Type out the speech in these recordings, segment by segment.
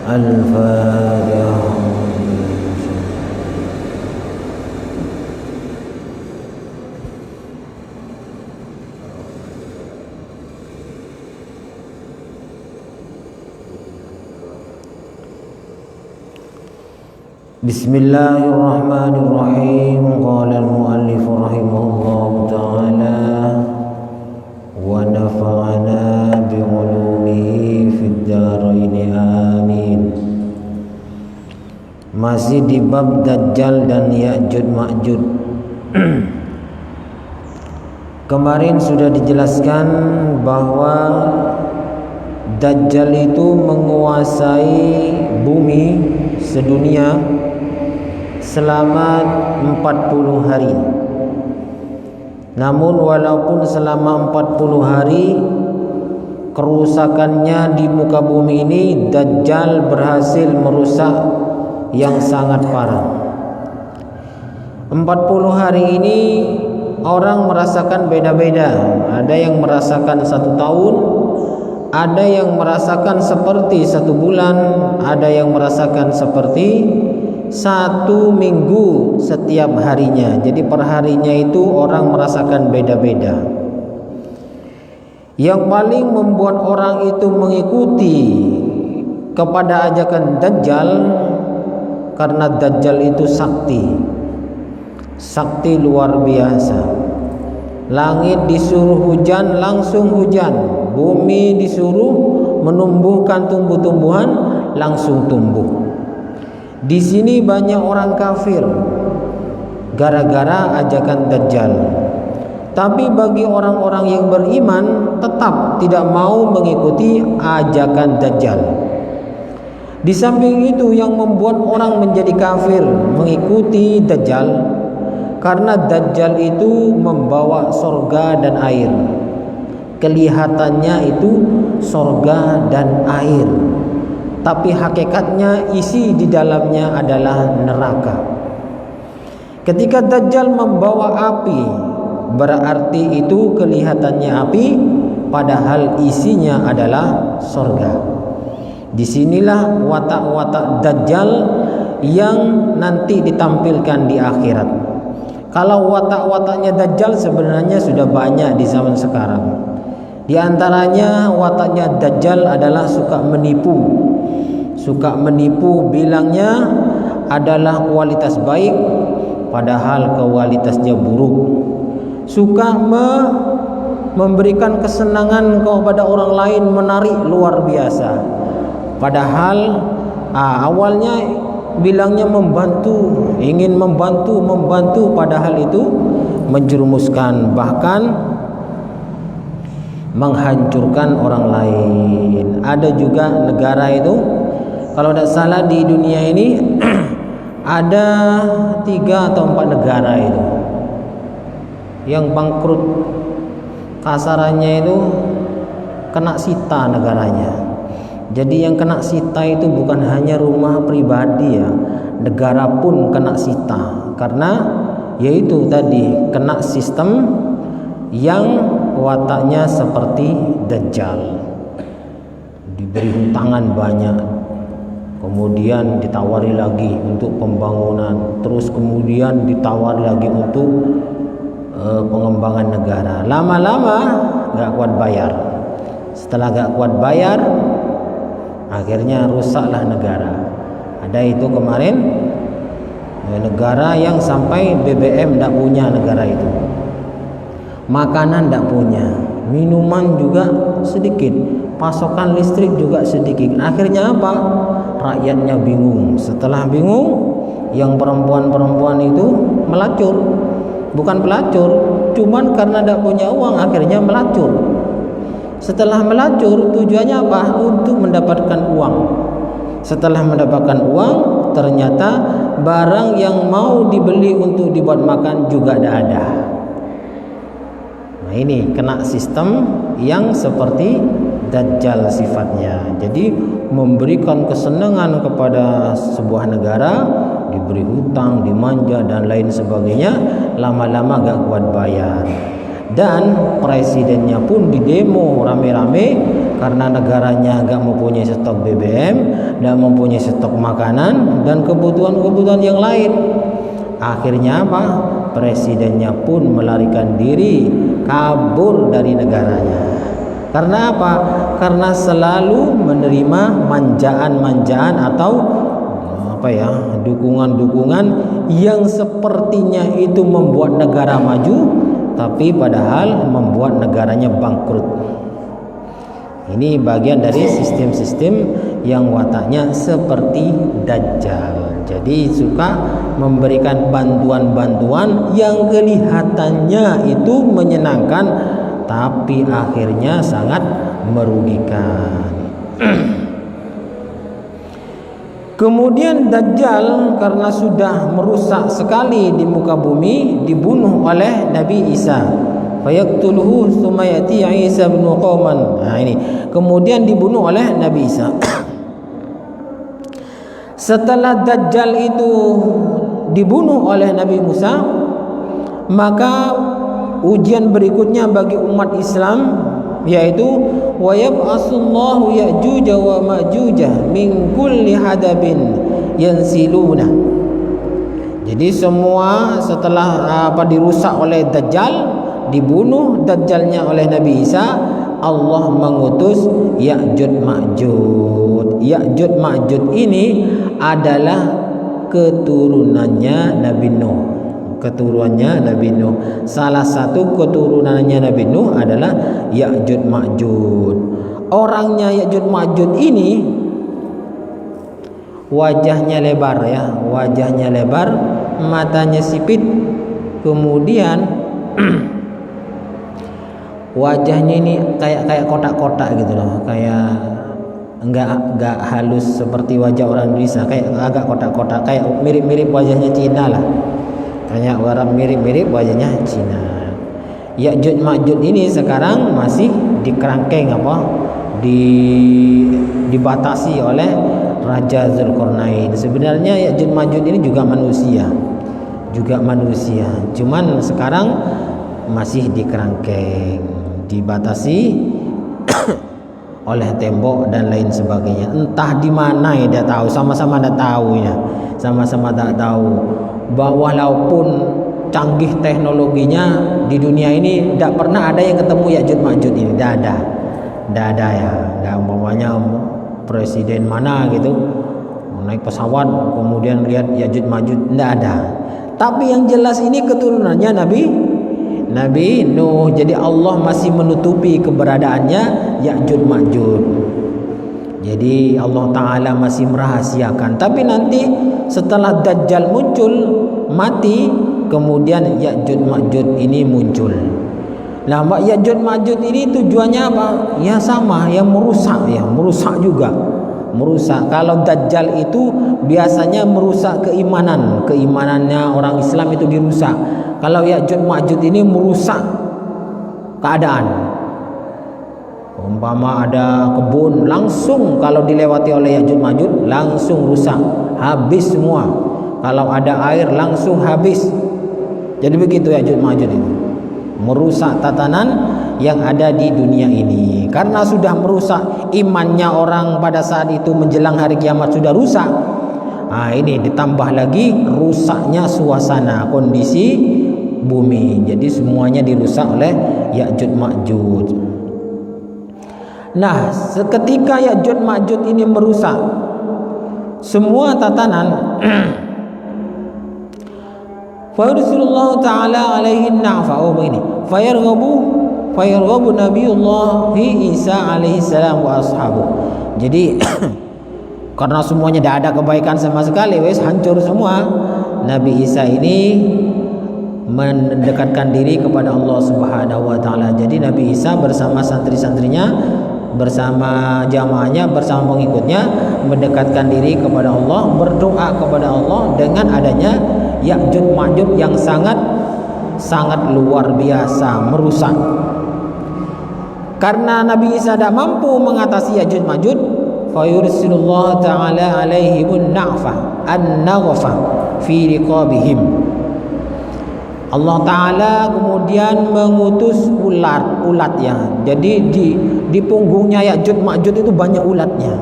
Al-Fatihah. Bismillahirrahmanirrahim. Qala al-muallif rahimahullahu ta'ala wa nafa'ana bi 'ulumihi fid dharain amin. Masih di bab Dajjal dan Ya'juj Ma'juj. Kemarin sudah dijelaskan bahwa Dajjal itu menguasai bumi sedunia selama 40 hari. Namun walaupun selama 40 hari kerusakannya di muka bumi ini, Dajjal berhasil merusak yang sangat parah. 40 hari ini orang merasakan beda-beda. Ada yang merasakan 1 tahun, ada yang merasakan seperti 1 bulan, ada yang merasakan seperti 1 minggu setiap harinya. Jadi per harinya itu orang merasakan beda-beda. Yang paling membuat orang itu mengikuti kepada ajakan Dajjal, karena Dajjal itu sakti luar biasa. Langit disuruh hujan, langsung hujan. Bumi disuruh menumbuhkan tumbuh-tumbuhan, langsung tumbuh. Di sini banyak orang kafir gara-gara ajakan Dajjal. Tapi bagi orang-orang yang beriman tetap tidak mau mengikuti ajakan Dajjal. Di samping itu yang membuat orang menjadi kafir mengikuti Dajjal, karena Dajjal itu membawa sorga dan air. Kelihatannya itu sorga dan air, tapi hakikatnya isi di dalamnya adalah neraka. Ketika Dajjal membawa api, berarti itu kelihatannya api, padahal isinya adalah sorga. Disinilah watak-watak Dajjal yang nanti ditampilkan di akhirat. Kalau watak-wataknya Dajjal sebenarnya sudah banyak di zaman sekarang. Di antaranya wataknya Dajjal adalah suka menipu, bilangnya adalah kualitas baik padahal kualitasnya buruk. Suka memberikan kesenangan kepada orang lain, menarik luar biasa, padahal awalnya bilangnya membantu, ingin membantu, padahal itu menjerumuskan, bahkan menghancurkan orang lain. Ada juga negara itu, kalau tidak salah di dunia ini ada 3 atau 4 negara itu yang bangkrut. Kasarannya itu kena sita negaranya. Jadi yang kena sita itu bukan hanya rumah pribadi ya, negara pun kena sita, karena yaitu tadi kena sistem yang wataknya seperti Dajjal. Diberi hutangan banyak, kemudian ditawari lagi untuk pembangunan, terus kemudian ditawari lagi untuk pengembangan negara. Lama-lama gak kuat bayar. Setelah gak kuat bayar, akhirnya rusaklah negara. Ada itu kemarin negara yang sampai BBM tidak punya negara itu, makanan tidak punya, minuman juga sedikit, pasokan listrik juga sedikit. Akhirnya apa? Rakyatnya bingung. Setelah bingung, yang perempuan-perempuan itu melacur. Bukan pelacur, cuman karena tidak punya uang akhirnya melacur. Setelah melacur, tujuannya apa? Untuk mendapatkan uang. Setelah mendapatkan uang, ternyata barang yang mau dibeli untuk dibuat makan juga tidak ada. Nah, ini kena sistem yang seperti Dajjal sifatnya. Jadi memberikan kesenangan kepada sebuah negara, diberi hutang, dimanja dan lain sebagainya, lama-lama gak kuat bayar. Dan presidennya pun didemo rame-rame karena negaranya nggak mempunyai stok BBM, nggak mempunyai stok makanan dan kebutuhan-kebutuhan yang lain. Akhirnya apa? Presidennya pun melarikan diri, kabur dari negaranya. Karena apa? Karena selalu menerima manjaan-manjaan atau dukungan-dukungan yang sepertinya itu membuat negara maju, tapi padahal membuat negaranya bangkrut. Ini bagian dari sistem-sistem yang wataknya seperti Dajjal. Jadi suka memberikan bantuan-bantuan yang kelihatannya itu menyenangkan, tapi akhirnya sangat merugikan. Kemudian Dajjal karena sudah merusak sekali di muka bumi, dibunuh oleh Nabi Isa. Fayaqtuluhu tsumma yati Isa bin Qauman. Nah ini, kemudian dibunuh oleh Nabi Isa. Setelah Dajjal itu dibunuh oleh Nabi Musa, maka ujian berikutnya bagi umat Islam yaitu wa yab'atsullahu ya'juj wa ma'juj min kulli hadabin yansiluna. Jadi semua setelah dirusak oleh Dajjal, dibunuh Dajjalnya oleh Nabi Isa, Allah mengutus Ya'juj Ma'juj. Ya'juj Ma'juj ini adalah keturunannya Nabi Nuh. Salah satu keturunannya Nabi Nuh adalah Ya'juj Ma'juj. Orangnya Ya'juj Ma'juj ini wajahnya lebar ya, matanya sipit, kemudian wajahnya ini kayak kotak-kotak gitu loh, kayak enggak halus seperti wajah orang Indonesia, kayak agak kotak-kotak, kayak mirip-mirip wajahnya Cina lah. Kayak orang mirip-mirip wajahnya Cina. Ya'juj Ma'juj ini sekarang masih dikerangkeng dibatasi oleh Raja Zulkarnain. Sebenarnya Ya'juj Ma'juj ini juga manusia. Cuman sekarang masih dikerangkeng, dibatasi oleh tembok dan lain sebagainya. Entah di mana ya, tidak tahu. Sama-sama tidak tahu ya. Sama-sama tak tahu. Bahwa walaupun canggih teknologinya di dunia ini, tidak pernah ada yang ketemu Ya'juj Ma'juj ini. Tidak ada ya. Tidak umpamanya presiden mana gitu naik pesawat kemudian lihat Ya'juj Ma'juj, tidak ada. Tapi yang jelas ini keturunannya Nabi Nuh. Jadi Allah masih menutupi keberadaannya Ya'juj Ma'juj. Jadi Allah Ta'ala masih merahasiakan. Tapi nanti setelah Dajjal muncul, mati, kemudian Ya'juj Ma'juj ini muncul. Nah, Ya'juj Ma'juj ini tujuannya apa? Ya sama, ya merusak juga. Merusak. Kalau Dajjal itu biasanya merusak keimanannya orang Islam itu dirusak. Kalau Ya'juj Ma'juj ini merusak keadaan. Umpama ada kebun, langsung kalau dilewati oleh Ya'juj Ma'juj langsung rusak, habis semua. Kalau ada air langsung habis. Jadi begitu Ya'juj Ma'juj ini, merusak tatanan yang ada di dunia ini. Karena sudah merusak imannya orang pada saat itu menjelang hari kiamat sudah rusak. Nah, ini ditambah lagi rusaknya suasana, kondisi bumi. Jadi semuanya dirusak oleh Ya'juj Ma'juj. Nah, seketika Ya'juj Ma'juj ini merusak semua tatanan, Rasulullah Ta'ala alaihi na'fa ini fayarghabu Nabiullah Isa alaihi salam wa ashabu. Jadi karena semuanya tidak ada kebaikan sama sekali, wes hancur semua. Nabi Isa ini mendekatkan diri kepada Allah Subhanahu wa Ta'ala. Jadi Nabi Isa bersama santri-santrinya, bersama jamaahnya, bersama pengikutnya mendekatkan diri kepada Allah, berdoa kepada Allah dengan adanya Ya'juj Ma'juj yang sangat luar biasa merusak. Karena Nabi Isa tidak mampu mengatasi Ya'juj Ma'juj, fa yursilullah ta'ala alaihim an-na'fa an-naghfa fi riqabihim. Allah Ta'ala kemudian mengutus ulat ya. Jadi di punggungnya Ya'juj Ma'juj itu banyak ulatnya.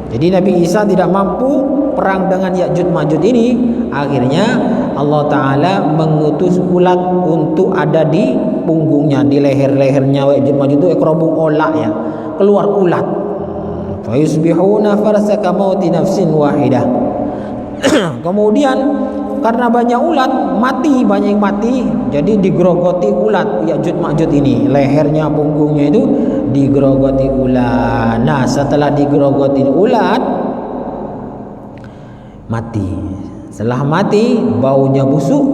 Jadi Nabi Isa tidak mampu perang dengan Ya'juj Ma'juj ini. Akhirnya Allah Ta'ala mengutus ulat untuk ada di punggungnya, di leher-lehernya Ya'juj Ma'juj itu ekrobung olah ya. Keluar ulat. Fa yusbihuna farsaka mauti nafsin wahidah. Kemudian karena banyak ulat banyak yang mati, jadi digerogoti ulat Ya'juj Ma'juj ini, lehernya punggungnya itu digerogoti ulat. Nah setelah digerogoti ulat mati. Setelah mati baunya busuk,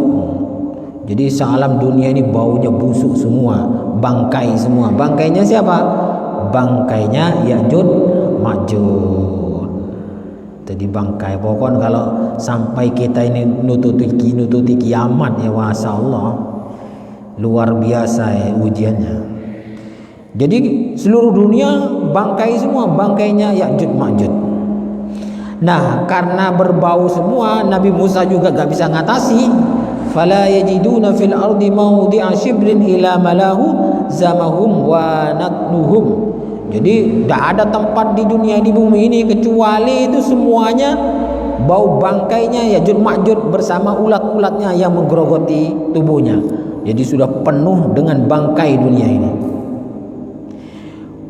jadi sealam dunia ini baunya busuk semua, bangkai semua. Bangkainya siapa? Bangkainya Ya'juj Ma'juj. Jadi bangkai. Pokoknya kalau sampai kita ini nututi kiamat ya, masya Allah, luar biasa ya ujiannya. Jadi seluruh dunia bangkai semua, bangkainya Ya'juj Ma'juj. Nah karena berbau semua, Nabi Musa juga gak bisa ngatasi. Fala yajiduna fil ardi mawdi'a shibrin ila malahu zamahum wa natnuhum. Jadi tidak ada tempat di dunia, di bumi ini, kecuali itu semuanya bau bangkainya Ya'juj Ma'juj bersama ulat-ulatnya yang menggerogoti tubuhnya. Jadi sudah penuh dengan bangkai dunia ini.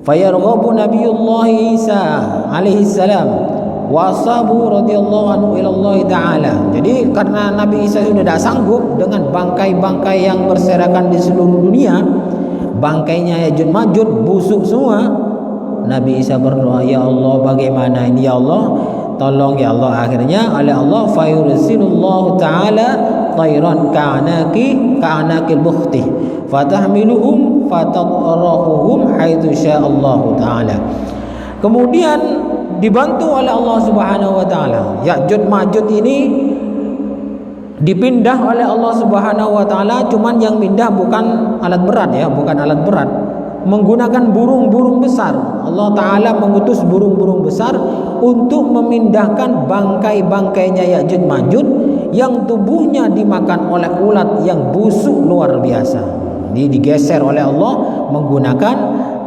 Fayarghabu Nabiullah Isa alaihi salam wasabu radhiyallahu anhu ila Allah taala. Jadi karena Nabi Isa sudah tidak sanggup dengan bangkai-bangkai yang berserakan di seluruh dunia, bangkainya Ya'juj Ma'juj busuk semua. Nabi Isa berdoa, ya Allah bagaimana ini ya Allah, tolong ya Allah. Akhirnya oleh Allah fayursilullahu ta'ala tayran ka'anakil bukhti fatahmiluhum fatadarahuhum haitsu sya'allahu ta'ala. Kemudian dibantu oleh Allah Subhanahu wa taala, Ya'juj Ma'juj ini dipindah oleh Allah Subhanahu wa taala. Cuman yang pindah bukan alat berat ya, bukan alat berat, menggunakan burung-burung besar. Allah Ta'ala mengutus burung-burung besar untuk memindahkan bangkai-bangkainya Ya'juj Ma'juj yang tubuhnya dimakan oleh ulat yang busuk luar biasa. Ini digeser oleh Allah menggunakan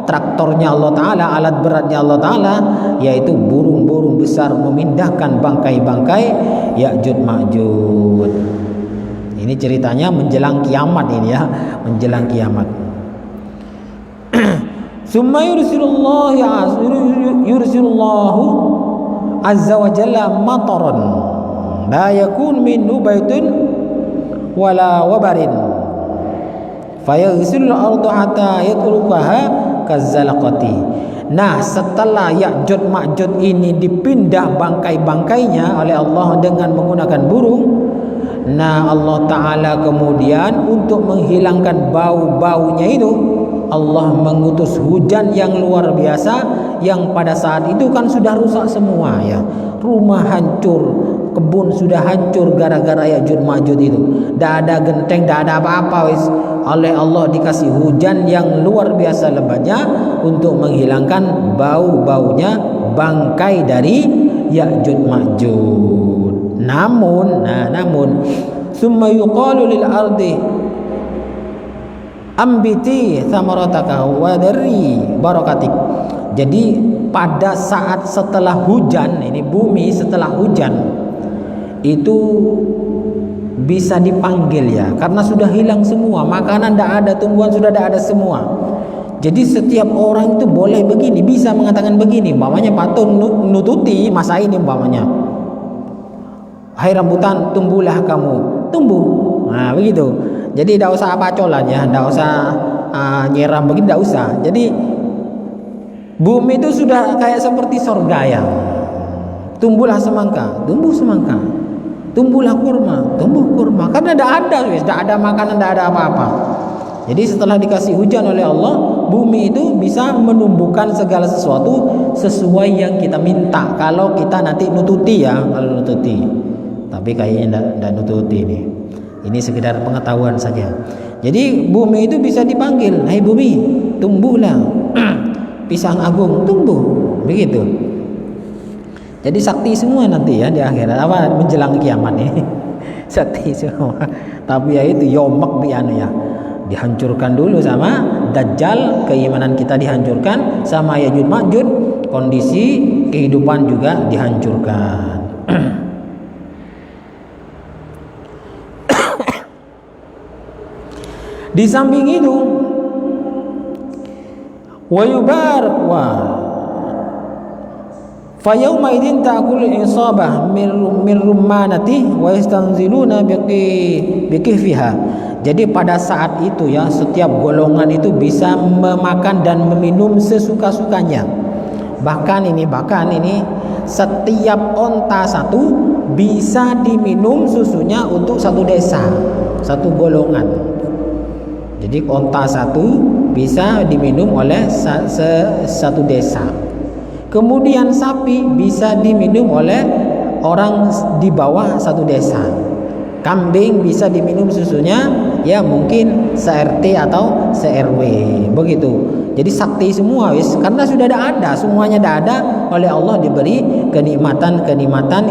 traktornya Allah Ta'ala, alat beratnya Allah Ta'ala, yaitu burung-burung besar memindahkan bangkai-bangkai Ya'juj Ma'juj. Ini ceritanya menjelang kiamat ini ya, menjelang kiamat. Summa yursilullahu azza wa jalla mataran la yakun minhu baitun wala wabarin fayaghsilul ardu hatta yatrukaha kazzalaqati. Nah setelah Ya'juj Ma'juj ini dipindah bangkai-bangkainya oleh Allah dengan menggunakan burung, nah Allah Ta'ala kemudian untuk menghilangkan bau-baunya itu, Allah mengutus hujan yang luar biasa, yang pada saat itu kan sudah rusak semua ya, rumah hancur, kebun sudah hancur gara-gara Ya'juj Ma'juj itu. Tidak ada genteng, tidak ada apa-apa wis. Oleh Allah dikasih hujan yang luar biasa lebatnya untuk menghilangkan bau-baunya bangkai dari Ya'juj Ma'juj. Namun summa yuqalu lil ardi ambiti thamarataka wa dari barakatik. Jadi pada saat setelah hujan, ini bumi setelah hujan itu bisa dipanggil ya, karena sudah hilang semua, makanan tidak ada, tumbuhan sudah tidak ada semua. Jadi setiap orang itu boleh begini, bisa mengatakan begini, umpamanya patut nututi masa ini, umpamanya, hai rambutan tumbuhlah kamu, tumbuh. Nah begitu. Jadi tidak usah apa-colan ya, tidak usah nyiram begini, tidak usah. Jadi bumi itu sudah kayak seperti sorga ya. Tumbuhlah semangka, tumbuh semangka. Tumbuhlah kurma, tumbuh kurma. Karena tidak ada makanan, tidak ada apa-apa. Jadi setelah dikasih hujan oleh Allah, bumi itu bisa menumbuhkan segala sesuatu sesuai yang kita minta. Kalau kita nanti nututi ya, kalau nututi. Tapi kayaknya tidak nututi ini. Ini sekedar pengetahuan saja. Jadi bumi itu bisa dipanggil, hai bumi, tumbuhlah. Pisang agung tumbuh, begitu. Jadi sakti semua nanti ya di akhirat, apa menjelang kiamat ini. sakti semua. Tapi ya itu yomak ya. Dihancurkan dulu sama Dajjal, keimanan kita dihancurkan, sama Ya'juj Ma'juj, kondisi kehidupan juga dihancurkan. Di samping itu wa yubarak wa fa yauma idzin ta'kulu isabah min rummanati wa yastanziluna biqihfiha. Jadi pada saat itu ya, setiap golongan itu bisa memakan dan meminum sesuka-sukanya. Bahkan ini setiap onta satu bisa diminum susunya untuk satu desa, satu golongan. Jadi onta satu bisa diminum oleh satu desa. Kemudian sapi bisa diminum oleh orang di bawah satu desa. Kambing bisa diminum susunya ya mungkin se-RT atau se-RW begitu. Jadi sakti semua karena sudah ada semuanya ada oleh Allah, diberi kenikmatan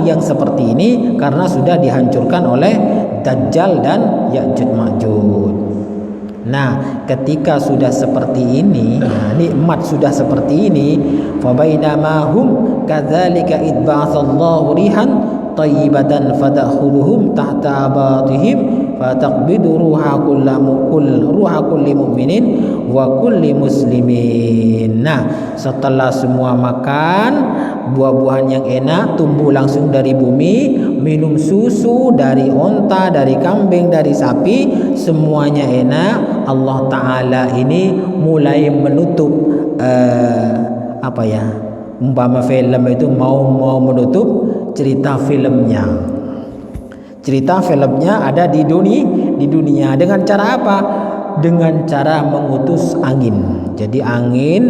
yang seperti ini karena sudah dihancurkan oleh Dajjal dan Ya'juj Ma'juj. Nah, ketika sudah seperti ini, nikmat sudah seperti ini, fa bainama hum kadzalika idba'atsallahu rihan tayyibatan fadakhuruhum tahta abatihim fataqbidu ruha kulli mu'minin wa kulli muslimin. Nah, setelah semua makan buah-buahan yang enak, tumbuh langsung dari bumi, minum susu dari onta, dari kambing, dari sapi, semuanya enak. Allah Ta'ala ini mulai menutup umpama film itu mau menutup cerita filmnya. Cerita filmnya ada di dunia. Dengan cara apa? Dengan cara mengutus angin. Jadi angin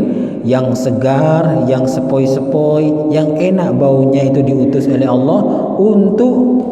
yang segar, yang sepoi-sepoi, yang enak baunya itu diutus oleh Allah untuk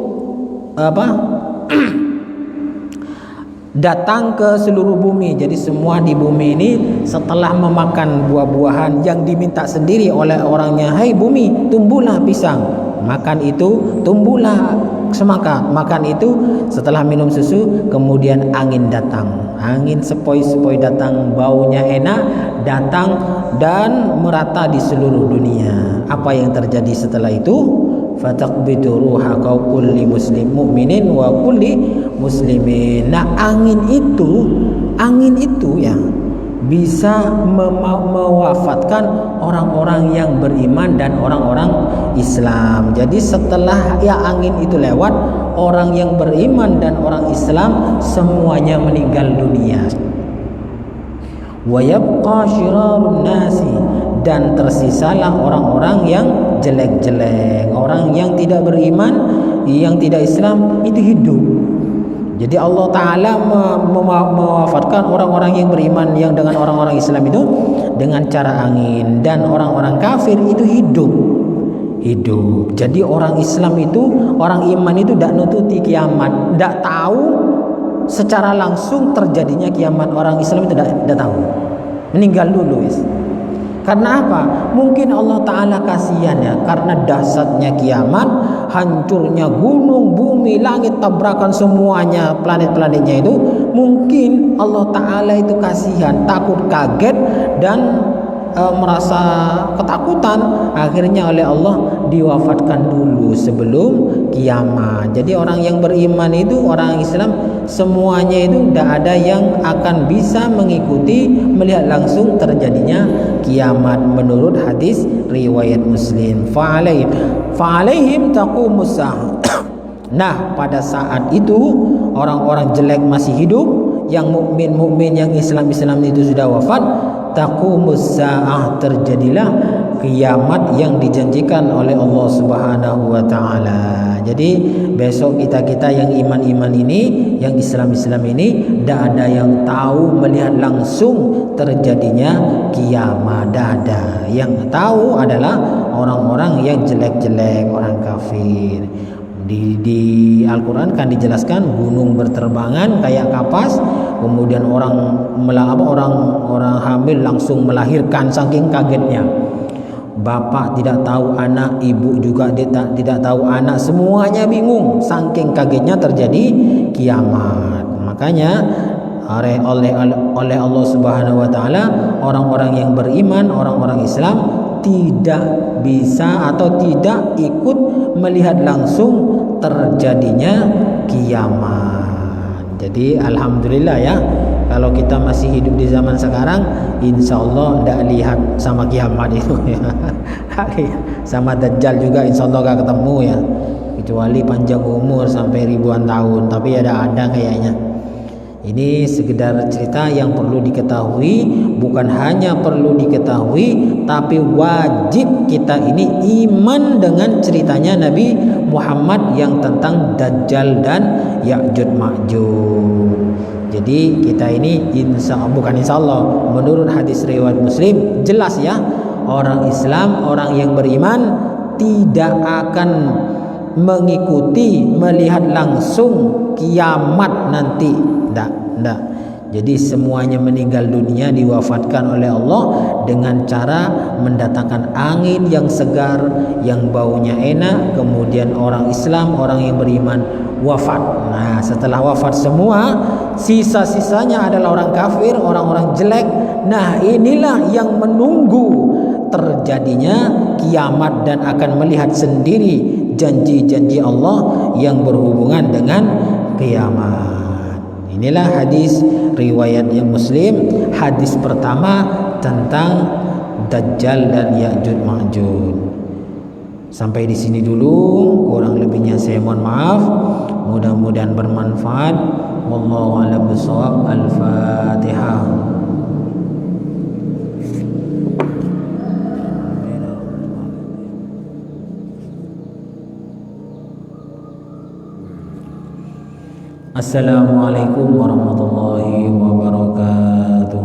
datang ke seluruh bumi. Jadi semua di bumi ini setelah memakan buah-buahan yang diminta sendiri oleh orangnya, hai bumi tumbuhlah pisang, makan itu tumbuhlah semangka, makan itu. Setelah minum susu kemudian angin datang, angin sepoi-sepoi datang, baunya enak datang dan merata di seluruh dunia. Apa yang terjadi setelah itu? Fataqbidu ruha kulli muslim mu'minin wa kulli muslimin. Nah, angin itu ya bisa mewafatkan orang-orang yang beriman dan orang-orang Islam. Jadi setelah ya angin itu lewat, orang yang beriman dan orang Islam semuanya meninggal dunia. Wa yabqa syirarun nasi, dan tersisalah orang-orang yang jelek-jelek, orang yang tidak beriman, yang tidak Islam itu hidup. Jadi Allah Ta'ala mewafatkan orang-orang yang beriman yang dengan orang-orang Islam itu dengan cara angin, dan orang-orang kafir itu hidup. Jadi orang Islam itu, orang iman itu tidak nututi kiamat, tidak tahu secara langsung terjadinya kiamat. Orang Islam itu tidak tahu, meninggal dulu Karena apa? Mungkin Allah Ta'ala kasihan ya, karena dahsyatnya kiamat, hancurnya gunung, bumi, langit, tabrakan semuanya, planet-planetnya itu. Mungkin Allah Ta'ala itu kasihan, takut, kaget, dan merasa ketakutan. Akhirnya oleh Allah diwafatkan dulu sebelum kiamat. Jadi orang yang beriman itu, orang Islam semuanya itu tidak ada yang akan bisa mengikuti, melihat langsung terjadinya kiamat menurut hadis riwayat Muslim. Fa'alaihim taqumus sa'ah. Nah, pada saat itu orang-orang jelek masih hidup, yang mukmin yang Islam itu sudah wafat. Taqumus sa'ah, terjadilah kiamat yang dijanjikan oleh Allah Subhanahu wa taala. Jadi besok kita yang iman ini, yang Islam ini tidak ada yang tahu melihat langsung terjadinya kiamat, tidak ada. Yang tahu adalah orang-orang yang jelek-jelek, orang kafir. Di Al-Quran kan dijelaskan gunung berterbangan kayak kapas, kemudian orang hamil langsung melahirkan saking kagetnya. bapak tidak tahu anak, ibu juga tidak tahu anak, semuanya bingung saking kagetnya terjadi kiamat. Makanya oleh Allah Subhanahu wa taala, orang-orang yang beriman, orang-orang Islam tidak bisa atau tidak ikut melihat langsung terjadinya kiamat. Jadi alhamdulillah ya, kalau kita masih hidup di zaman sekarang, insya Allah tidak lihat sama kiamat itu ya. Sama Dajjal juga insya Allah gak ketemu ya, kecuali panjang umur sampai ribuan tahun, tapi ada kayaknya. Ini sekedar cerita yang perlu diketahui, bukan hanya perlu diketahui, tapi wajib kita ini iman dengan ceritanya Nabi Muhammad yang tentang Dajjal dan Ya'juj Ma'juj. Jadi kita ini bukan insya Allah, menurut hadis riwayat Muslim jelas ya, orang Islam, orang yang beriman tidak akan mengikuti melihat langsung kiamat nanti. Tidak. Jadi semuanya meninggal dunia diwafatkan oleh Allah dengan cara mendatangkan angin yang segar, yang baunya enak, kemudian orang Islam, orang yang beriman wafat. Nah, setelah wafat semua, sisa-sisanya adalah orang kafir, orang-orang jelek. Nah, inilah yang menunggu terjadinya kiamat dan akan melihat sendiri janji-janji Allah yang berhubungan dengan kiamat. Inilah hadis riwayat yang Muslim, hadis pertama tentang Dajjal dan Ya'juj Ma'juj. Sampai di sini dulu, kurang lebihnya saya mohon maaf. Mudah-mudahan bermanfaat. Wallahu a'lam bishawab. Al-Fatihah. Assalamualaikum warahmatullahi wabarakatuh.